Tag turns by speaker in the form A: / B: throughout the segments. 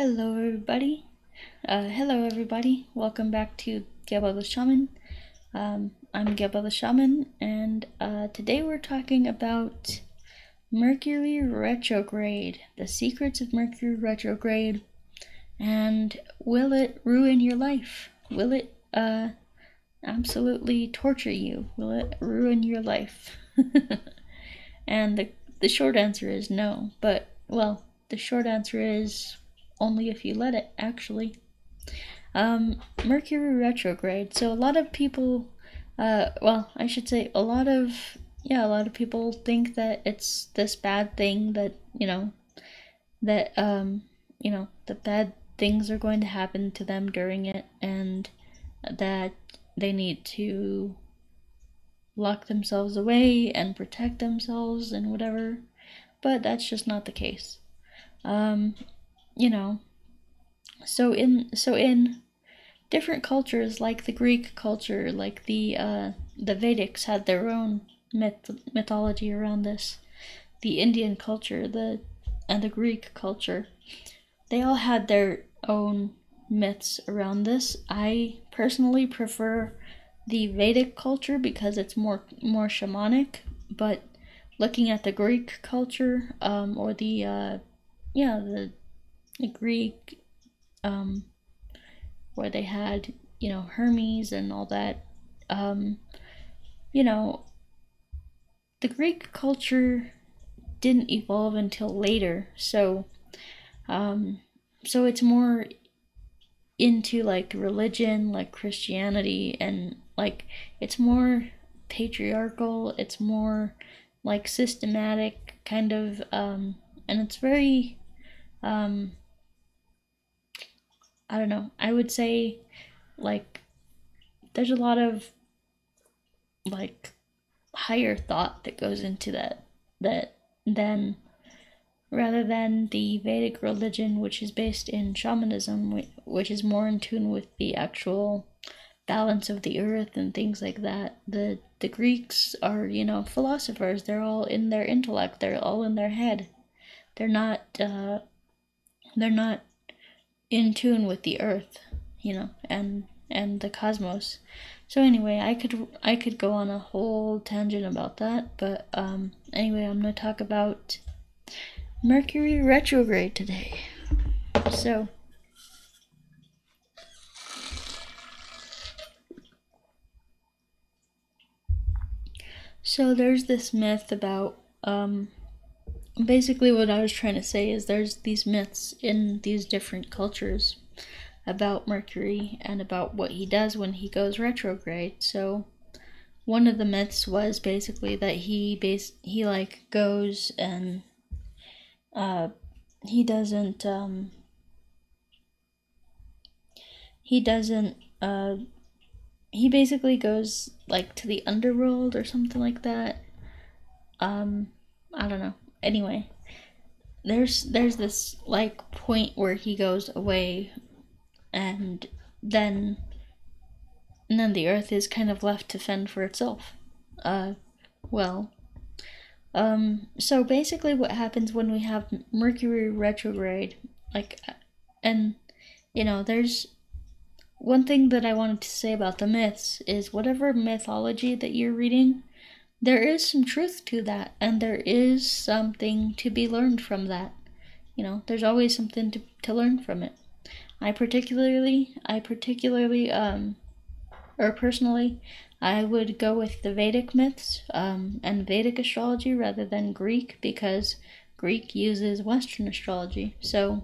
A: Hello everybody. Welcome back to Geba the Shaman. I'm Geba the Shaman, and today we're talking about Mercury Retrograde, the secrets of Mercury Retrograde, and will it ruin your life? Will it absolutely torture you? Will it ruin your life? And the short answer is no, but, well, the short answer is only if you let it, actually. Mercury retrograde. So a lot of people, I should say a lot of people think that it's this bad thing that, the bad things are going to happen to them during it, and that they need to lock themselves away and protect themselves and whatever. But that's just not the case. So in different cultures, like the Greek culture, like the Vedics had their own mythology around this. The Indian culture, and the Greek culture, they all had their own myths around this. I personally prefer the Vedic culture because it's more shamanic, but looking at the Greek culture, or the Greek, where they had, Hermes and all that, the Greek culture didn't evolve until later, so it's more into like religion, like Christianity, and like it's more patriarchal, it's more like systematic kind of, and it's very, I don't know, I would say, like, there's a lot of, like, higher thought that goes into that then, rather than the Vedic religion, which is based in shamanism, which is more in tune with the actual balance of the earth and things like that. The Greeks are, philosophers. They're all in their intellect. They're all in their head. They're not in tune with the earth, and the cosmos. So anyway, I could go on a whole tangent about that, but anyway, I'm going to talk about Mercury retrograde today. So there's this myth about, basically what I was trying to say is there's these myths in these different cultures about Mercury and about what he does when he goes retrograde. So one of the myths was basically that he goes and he basically goes like to the underworld or something like that. I don't know. Anyway, there's this like point where he goes away, and then the earth is kind of left to fend for itself. So basically what happens when we have Mercury retrograde, there's one thing that I wanted to say about the myths is whatever mythology that you're reading, there is some truth to that, and there is something to be learned from that. There's always something to learn from it. Personally, I would go with the Vedic myths, and Vedic astrology rather than Greek, because Greek uses Western astrology. So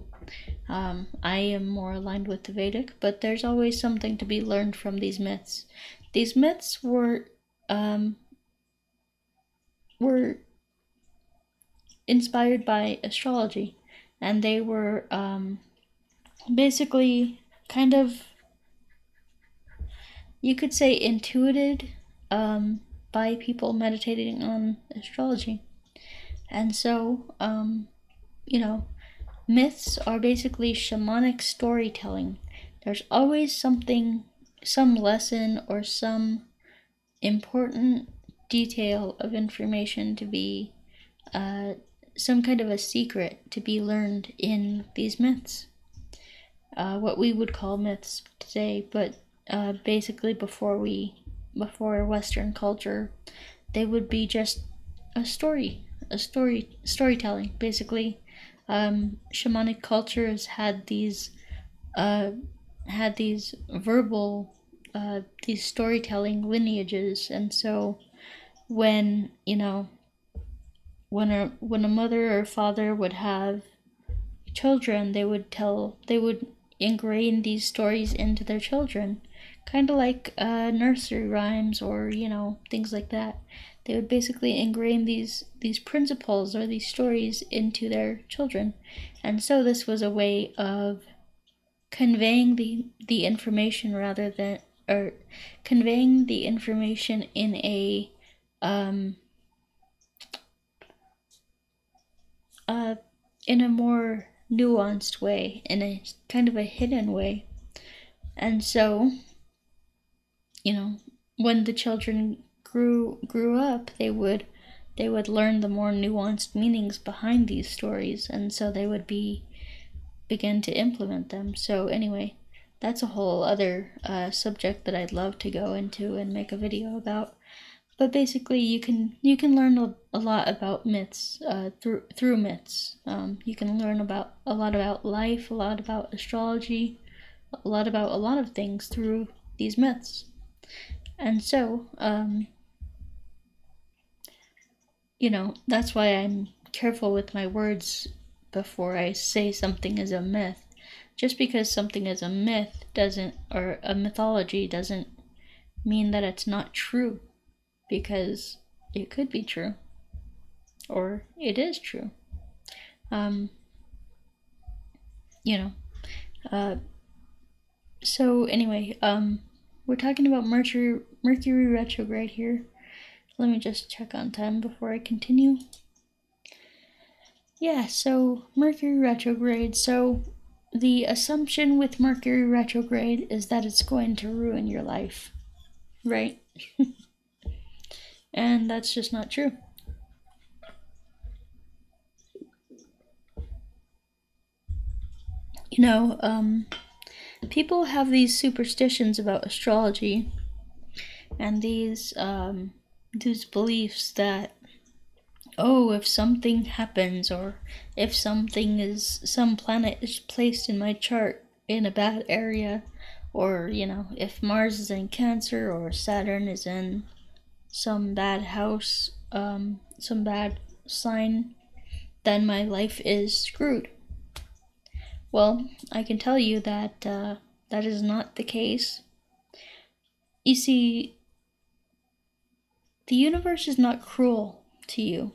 A: I am more aligned with the Vedic, but there's always something to be learned from these myths. These myths were inspired by astrology, and they were basically kind of, you could say, intuited by people meditating on astrology. And so, myths are basically shamanic storytelling. There's always some lesson or some important detail of information to be, some kind of a secret to be learned in these myths. what we would call myths today, but basically before Western culture, they would be just storytelling. Basically, shamanic cultures had these verbal, these storytelling lineages, and so when when a mother or father would have children, they would ingrain these stories into their children, kind of like nursery rhymes or things like that. They would basically ingrain these principles or these stories into their children, and so this was a way of conveying the information conveying the information in a more nuanced way, in a kind of a hidden way. And so, when the children grew up, they would learn the more nuanced meanings behind these stories, and so they would begin to implement them. So anyway, that's a whole other subject that I'd love to go into and make a video about. But basically, you can learn a lot about myths through myths. You can learn a lot about life, a lot about astrology, a lot about a lot of things through these myths. And so, that's why I'm careful with my words before I say something is a myth. Just because something is a myth or a mythology doesn't mean that it's not true, because it could be true, or it is true. So anyway, we're talking about Mercury retrograde here. Let me just check on time before I continue. Yeah, so Mercury retrograde. So the assumption with Mercury retrograde is that it's going to ruin your life, right? And that's just not true. People have these superstitions about astrology and these beliefs that, if something happens, or if some planet is placed in my chart in a bad area, or if Mars is in Cancer or Saturn is in some bad house, some bad sign, then my life is screwed. Well, I can tell you that that is not the case. You see, the universe is not cruel to you.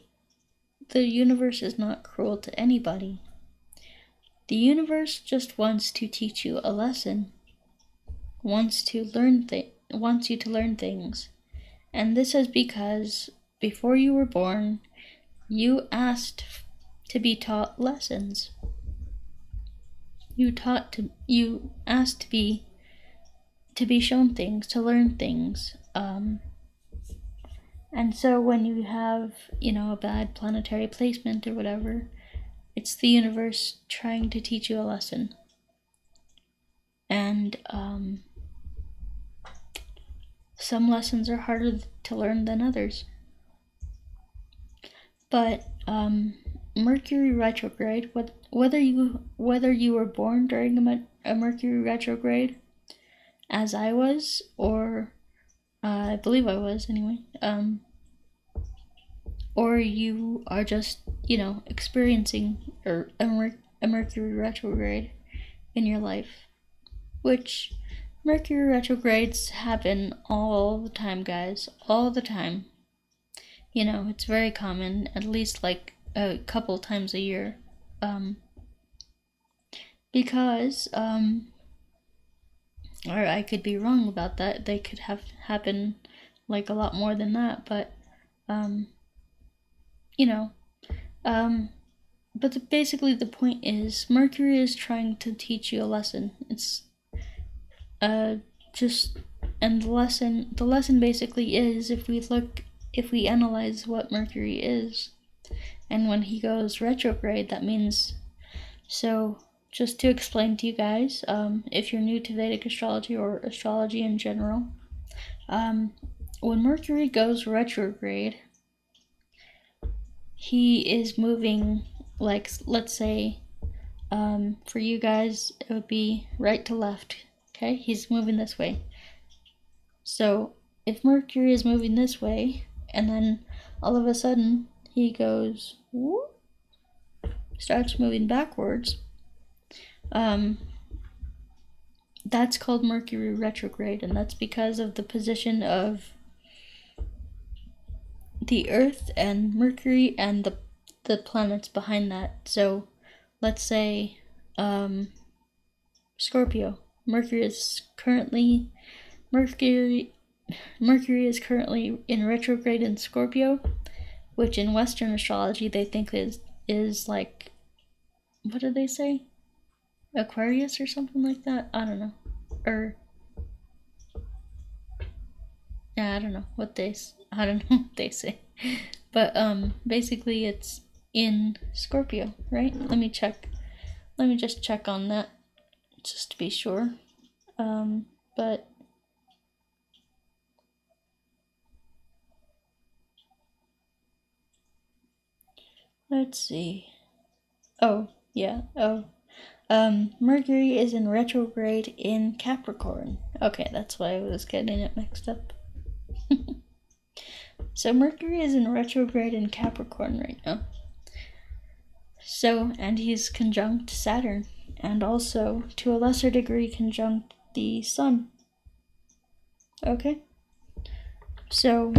A: The universe is not cruel to anybody. The universe just wants to teach you a lesson, wants you to learn things. And this is because before you were born, you asked to be taught lessons. You asked to be shown things, to learn things. And so when you have, a bad planetary placement or whatever, it's the universe trying to teach you a lesson. And some lessons are harder to learn than others. But Mercury retrograde, whether you were born during a Mercury retrograde, as I was, or I believe I was anyway, or you are just experiencing a Mercury retrograde in your life, which Mercury retrogrades happen all the time, guys, all the time. It's very common, at least like a couple times a year, because or I could be wrong about that. They could have happened like a lot more than that, but but basically the point is Mercury is trying to teach you a lesson. It's and the lesson basically is, if we analyze what Mercury is, and when he goes retrograde, that means, so just to explain to you guys, if you're new to Vedic astrology or astrology in general, when Mercury goes retrograde, he is moving, like, let's say, for you guys, it would be right to left, okay? He's moving this way. So, if Mercury is moving this way, and then all of a sudden he goes, whoop, starts moving backwards, that's called Mercury retrograde, and that's because of the position of the Earth and Mercury and the planets behind that. So, let's say Scorpio. Mercury is currently in retrograde in Scorpio, which in Western astrology they think is like, what did they say? Aquarius or something like that? I don't know. Or yeah, I don't know what they say. But basically it's in Scorpio, right? Let me just check on that just to be sure. But let's see. Oh, yeah. Oh. Mercury is in retrograde in Capricorn. Okay, that's why I was getting it mixed up. So Mercury is in retrograde in Capricorn right now. So, and he's conjunct Saturn, and also, to a lesser degree, conjunct the Sun. Okay? So,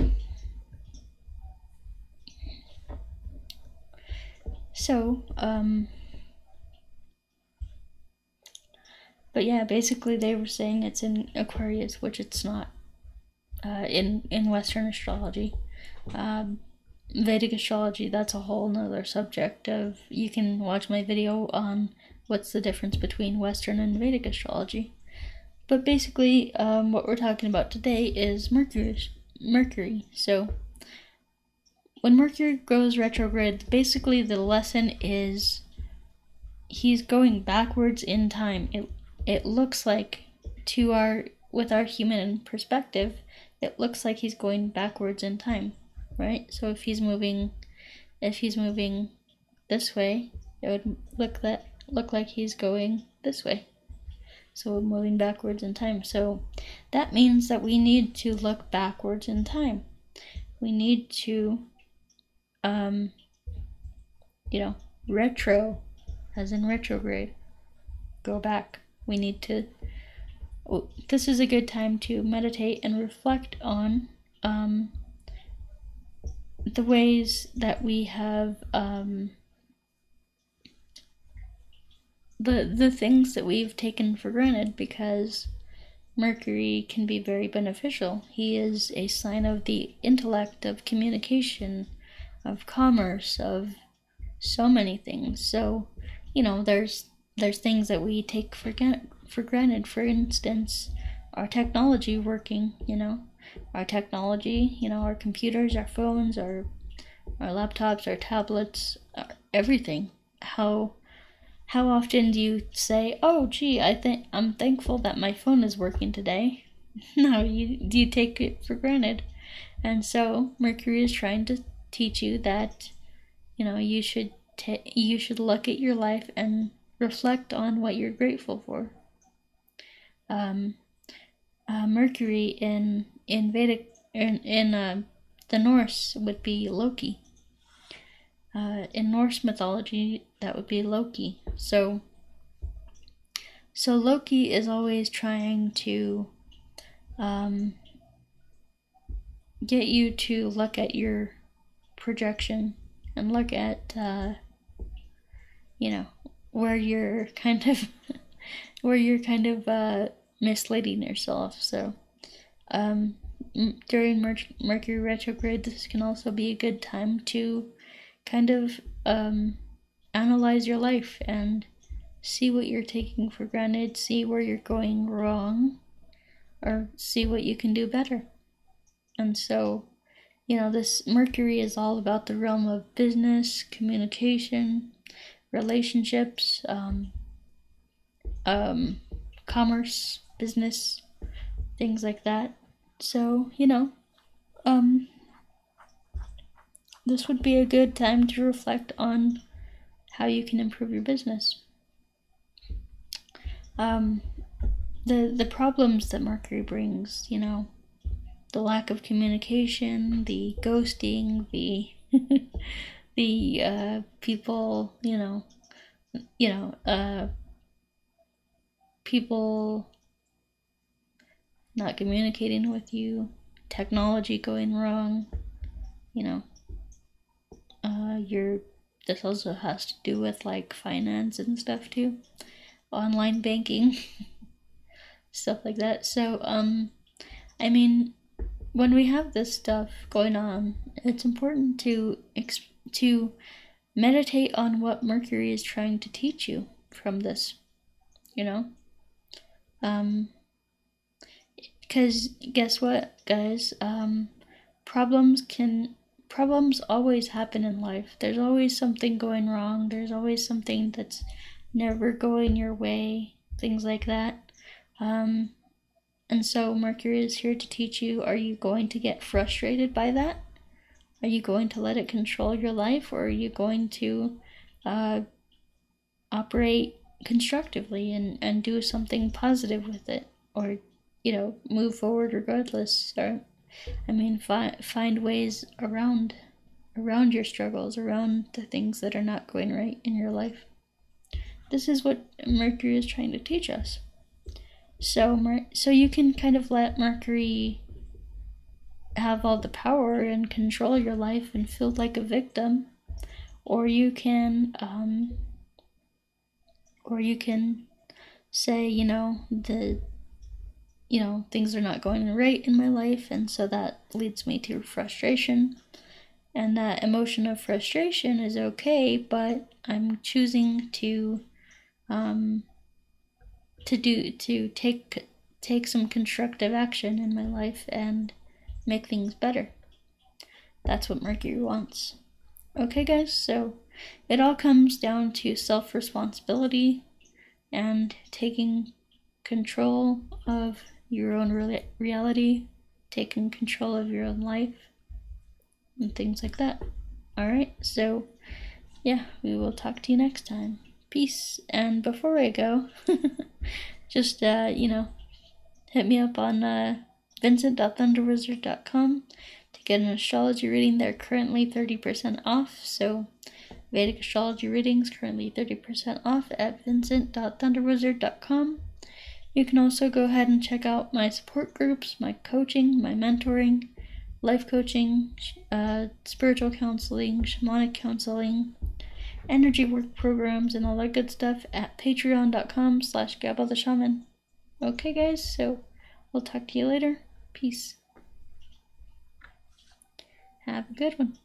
A: but yeah, basically they were saying it's in Aquarius, which it's not, in Western astrology. Vedic astrology, that's a whole nother subject of, you can watch my video on what's the difference between Western and Vedic astrology. But basically, what we're talking about today is Mercury. So, when Mercury goes retrograde, basically the lesson is he's going backwards in time. It looks like, with our human perspective, it looks like he's going backwards in time, right? So if he's moving this way, it would look like he's going this way. So moving backwards in time. So that means that we need to look backwards in time. We need to, retro, as in retrograde, go back. We need to, this is a good time to meditate and reflect on the ways that we have, the things that we've taken for granted, because Mercury can be very beneficial. He is a sign of the intellect, of communication, of commerce, of so many things. So, there's things that we take for granted. For instance, our technology working, our technology, our computers, our phones, our laptops, our tablets, everything. How often do you say, "Oh, gee, I'm thankful that my phone is working today"? No, you take it for granted. And so Mercury is trying to teach you that, you should look at your life and reflect on what you're grateful for. Mercury in Vedic, in the Norse would be Loki. In Norse mythology, that would be Loki. So Loki is always trying to get you to look at your projection and look at where you're kind of misleading yourself. So during Mercury retrograde, this can also be a good time to kind of analyze your life and see what you're taking for granted, see where you're going wrong, or see what you can do better. And so, this Mercury is all about the realm of business, communication, relationships, commerce, business, things like that. So, this would be a good time to reflect on how you can improve your business. The problems that Mercury brings, the lack of communication, the ghosting, the the people, people not communicating with you, technology going wrong, this also has to do with like finance and stuff too, online banking, stuff like that. So, I mean, when we have this stuff going on, it's important to meditate on what Mercury is trying to teach you from this, because guess what, guys? Problems always happen in life. There's always something going wrong. There's always something that's never going your way, things like that. And so Mercury is here to teach you, are you going to get frustrated by that? Are you going to let it control your life, or are you going to operate constructively and do something positive with it, or move forward regardless? Or find ways around your struggles, around the things that are not going right in your life. This is what Mercury is trying to teach us. So you can kind of let Mercury have all the power and control your life and feel like a victim, or you can say, things are not going right in my life, and so that leads me to frustration. And that emotion of frustration is okay, but I'm choosing to take some constructive action in my life and make things better. That's what Mercury wants. Okay, guys, so it all comes down to self-responsibility and taking control of your own reality, taking control of your own life, and things like that. Alright, so yeah, we will talk to you next time. Peace. And before I go, just, hit me up on vincent.thunderwizard.com to get an astrology reading. They're currently 30% off, so Vedic astrology readings currently 30% off at vincent.thunderwizard.com. You can also go ahead and check out my support groups, my coaching, my mentoring, life coaching, spiritual counseling, shamanic counseling, energy work programs, and all that good stuff at patreon.com/GabalTheShaman. Okay, guys, so we'll talk to you later. Peace. Have a good one.